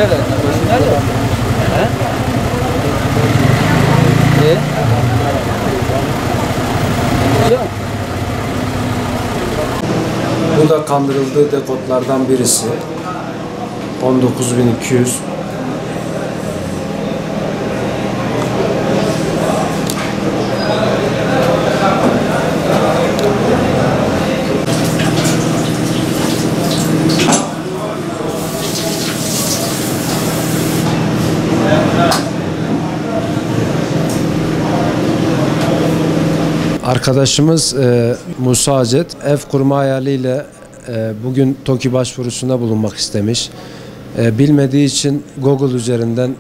Nerede? Nerede? He? Bu da kandırıldığı dekodlardan birisi. 19.200. Arkadaşımız Musa Acet ev kurma hayaliyle bugün TOKİ başvurusunda bulunmak istemiş. Bilmediği için Google üzerinden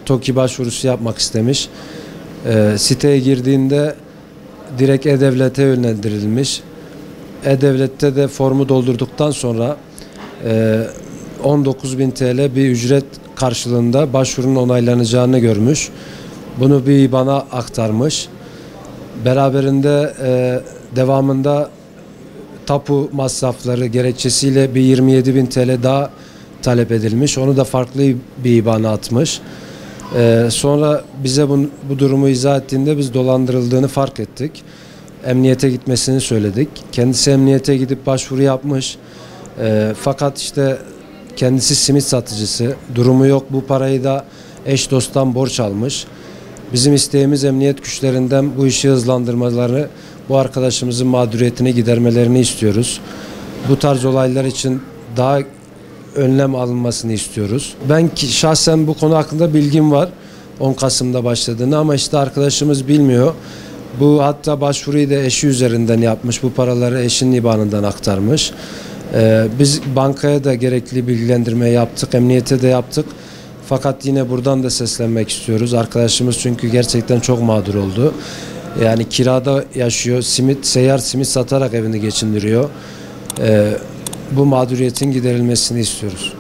TOKİ başvurusu yapmak istemiş. Siteye girdiğinde direkt E-Devlet'e yönlendirilmiş. E-Devlet'te de formu doldurduktan sonra 19.000 TL bir ücret karşılığında başvurunun onaylanacağını görmüş. Bunu bir bana aktarmış. Beraberinde devamında tapu masrafları gerekçesiyle bir 27.000 TL daha talep edilmiş. Onu da farklı bir IBAN'a atmış. Sonra bize bu durumu izah ettiğinde biz dolandırıldığını fark ettik. Emniyete gitmesini söyledik. Kendisi emniyete gidip başvuru yapmış. Fakat işte kendisi simit satıcısı. Durumu yok. Bu parayı da eş dosttan borç almış. Bizim isteğimiz emniyet güçlerinden bu işi hızlandırmaları, bu arkadaşımızın mağduriyetini gidermelerini istiyoruz. Bu tarz olaylar için daha önlem alınmasını istiyoruz. Ben şahsen bu konu hakkında bilgim var. 10 Kasım'da başladığını ama işte arkadaşımız bilmiyor. Bu hatta başvuruyu da eşi üzerinden yapmış. Bu paraları eşinin IBAN'ından aktarmış. Biz bankaya da gerekli bilgilendirme yaptık. Emniyete de yaptık. Fakat yine buradan da seslenmek istiyoruz. Arkadaşımız çünkü gerçekten çok mağdur oldu. Yani kirada yaşıyor. Seyyar simit satarak evini geçindiriyor. Bu mağduriyetin giderilmesini istiyoruz.